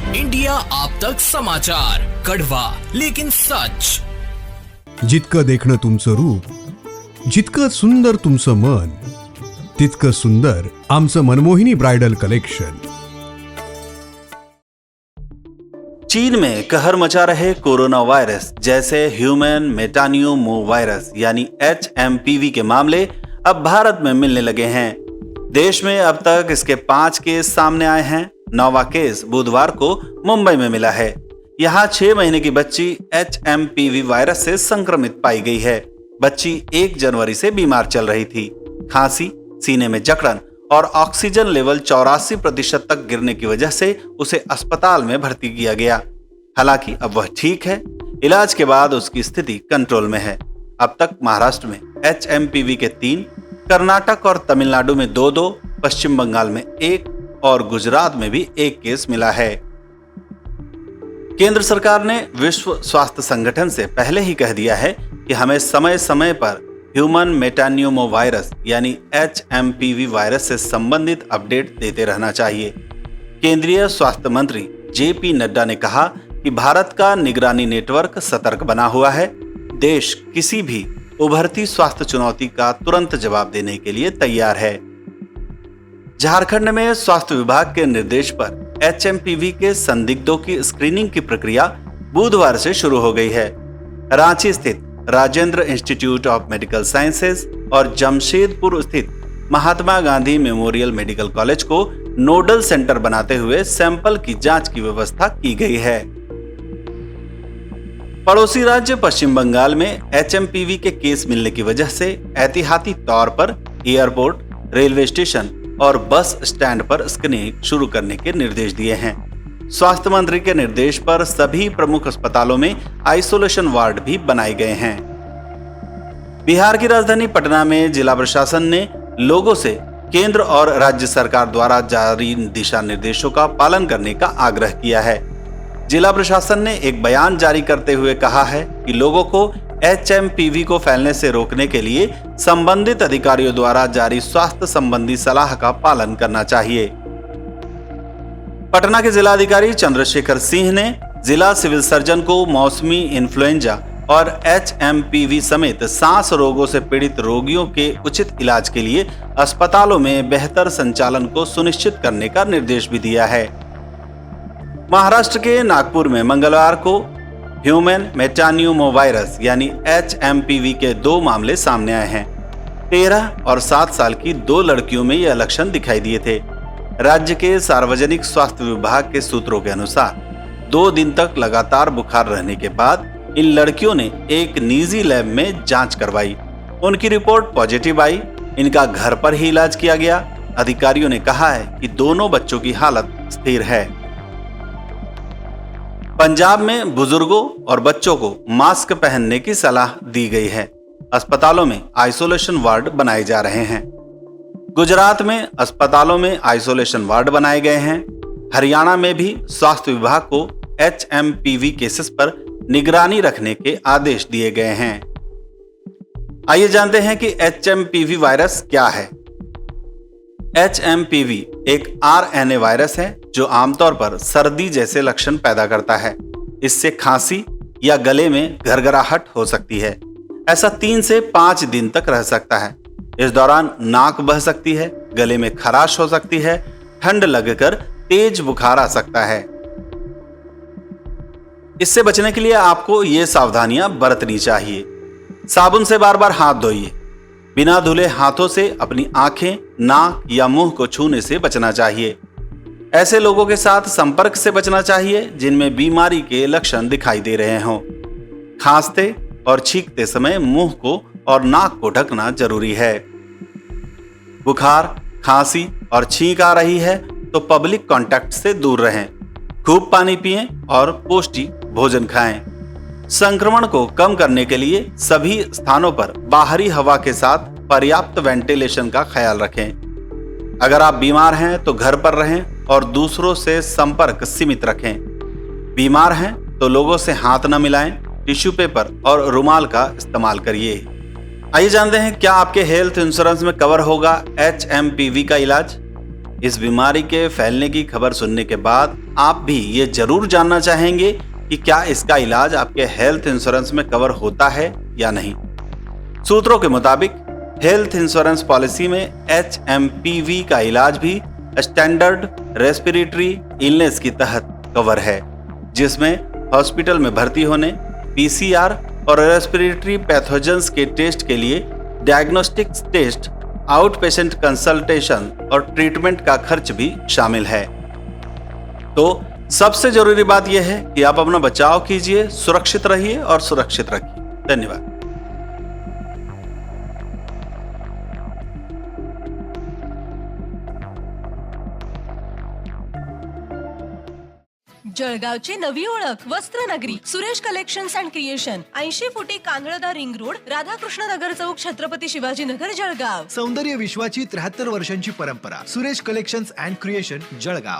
India आप तक समाचार, कड़वा लेकिन सच. जितकं देखणं तुमचं रूप, जितकं सुंदर तुमचं मन, तितकं सुंदर आमचं मनमोहिनी ब्राइडल कलेक्शन. चीन में कहर मचा रहे कोरोना वायरस जैसे ह्यूमन मेटानियोमो वायरस यानी HMPV के मामले अब भारत में मिलने लगे हैं. देश में अब तक इसके 5 केस सामने आए हैं. 9वां केस बुधवार को मुंबई में मिला है. यहाँ 6 महीने की बच्ची HMPV वायरस से संक्रमित पाई गई है. बच्ची 1 जनवरी से बीमार चल रही थी. खांसी, सीने में जकड़न और ऑक्सीजन लेवल 84% तक गिरने की वजह से उसे अस्पताल में भर्ती किया गया. हालांकि अब वह ठीक है. इलाज के बाद उसकी स्थिति कंट्रोल में है. अब तक महाराष्ट्र में HMPV के 3, कर्नाटक और तमिलनाडु में 2, पश्चिम बंगाल में 1 और गुजरात में भी 1 केस मिला है. केंद्र सरकार ने विश्व स्वास्थ्य संगठन से पहले ही कह दिया है कि हमें समय समय पर ह्यूमन मेटानियोमो वायरस यानी HMPV वायरस से संबंधित अपडेट देते रहना चाहिए. केंद्रीय स्वास्थ्य मंत्री JP नड्डा ने कहा कि भारत का निगरानी नेटवर्क सतर्क बना हुआ है. देश किसी भी उभरती स्वास्थ्य चुनौती का तुरंत जवाब देने के लिए तैयार है. झारखंड में स्वास्थ्य विभाग के निर्देश पर HMPV के संदिग्धों की स्क्रीनिंग की प्रक्रिया बुधवार से शुरू हो गई है. रांची स्थित Rajendra institute of medical sciences और जमशेदपुर स्थित Mahatma Gandhi memorial medical college को नोडल सेंटर बनाते हुए सैंपल की जांच की व्यवस्था की गई है. पड़ोसी राज्य पश्चिम बंगाल में HMPV के केस मिलने की वजह से एहतियाती तौर पर एयरपोर्ट, रेलवे स्टेशन और बस स्टैंड पर स्क्रीनिंग शुरू करने के निर्देश दिए हैं. स्वास्थ्य मंत्री के निर्देश पर सभी प्रमुख अस्पतालों में आइसोलेशन वार्ड भी बनाए गए हैं. बिहार की राजधानी पटना में जिला प्रशासन ने लोगों से केंद्र और राज्य सरकार द्वारा जारी दिशा निर्देशों का पालन करने का आग्रह किया है. जिला प्रशासन ने एक बयान जारी करते हुए कहा है कि लोगों को HMPV को फैलने से रोकने के लिए संबंधित अधिकारियों द्वारा जारी स्वास्थ्य संबंधी सलाह का पालन करना चाहिए. पटना के जिलाधिकारी चंद्रशेखर सिंह ने जिला सिविल सर्जन को मौसमी इन्फ्लुएंजा और HMPV समेत सांस रोगों से पीड़ित रोगियों के उचित इलाज के लिए अस्पतालों में बेहतर संचालन को सुनिश्चित करने का निर्देश भी दिया है. महाराष्ट्र के नागपुर में मंगलवार को ह्यूमन मेटानियोमो वायरस यानी HMPV के 2 मामले सामने आए हैं. 13 और 7 साल की 2 लड़कियों में यह लक्षण दिखाई दिए थे. राज्य के सार्वजनिक स्वास्थ्य विभाग के सूत्रों के अनुसार 2 दिन तक लगातार बुखार रहने के बाद इन लड़कियों ने एक निजी लैब में जांच करवाई. उनकी रिपोर्ट पॉजिटिव आई. इनका घर पर ही इलाज किया गया. अधिकारियों ने कहा है कि दोनों बच्चों की हालत स्थिर है. पंजाब में बुजुर्गों और बच्चों को मास्क पहनने की सलाह दी गई है. अस्पतालों में आइसोलेशन वार्ड बनाए जा रहे हैं. गुजरात में अस्पतालों में आइसोलेशन वार्ड बनाए गए हैं. हरियाणा में भी स्वास्थ्य विभाग को HMPV केसेस पर निगरानी रखने के आदेश दिए गए हैं. आइए जानते हैं कि HMPV वायरस क्या है. HMPV एक RNA वायरस है जो आमतौर पर सर्दी जैसे लक्षण पैदा करता है. इससे खांसी या गले में घरघराहट हो सकती है. ऐसा 3 से 5 दिन तक रह सकता है. इस दौरान नाक बह सकती है, गले में खराश हो सकती है, ठंड लगकर तेज बुखार आ सकता है. इससे बचने के लिए आपको ये सावधानियां बरतनी चाहिए. साबुन से बार बार हाथ धोइए. बिना धुले हाथों से अपनी आंखें, नाक या मुंह को छूने से बचना चाहिए. ऐसे लोगों के साथ संपर्क से बचना चाहिए जिनमें बीमारी के लक्षण दिखाई दे रहे हों. खांसते और छींकते समय मुंह को और नाक को ढकना जरूरी है. बुखार, खांसी और छींक आ रही है तो पब्लिक कांटेक्ट से दूर रहें. खूब पानी पिएं और पौष्टिक भोजन खाएं. संक्रमण को कम करने के लिए सभी स्थानों पर बाहरी हवा के साथ पर्याप्त वेंटिलेशन का ख्याल रखें. अगर आप बीमार हैं तो घर पर रहें और दूसरों से संपर्क सीमित रखें. बीमार हैं तो लोगों से हाथ न मिलाएं. टिश्यू पेपर और रुमाल का इस्तेमाल करिए. आइए जानते हैं क्या आपके हेल्थ इंश्योरेंस में कवर होगा HMPV का इलाज. इस बीमारी के फैलने की खबर सुनने के बाद आप भी ये जरूर जानना चाहेंगे कि क्या इसका इलाज आपके हेल्थ इंश्योरेंस में कवर होता है या नहीं। सूत्रों के मुताबिक हेल्थ इंश्योरेंस पॉलिसी में HMPV का इलाज भी स्टैंडर्ड रेस्पिरेटरी इलनेस की तहत कवर है, जिसमें हॉस्पिटल में भर्ती होने, PCR और रेस्पिरेटरी पैथोजेंस के टेस्ट के लिए diagnostics test, out patient consultation और ट्रीटमेंट का खर्च भी शामिल है। तो सबसे जरूरी बात यह है कि आप अपना बचाव कीजिए, सुरक्षित रहिए और सुरक्षित रखिए। धन्यवाद। जळगावची नवी ओळख वस्त्रनगरी सुरेश कलेक्शन्स अँड क्रिएशन 80 फुटी कांदळदा रिंग रोड, राधाकृष्ण नगर चौक, छत्रपती शिवाजी नगर, जळगाव। सौंदर्य विश्वाची 73 वर्षांची परंपरा। Suresh collections and creation, Jalgaon.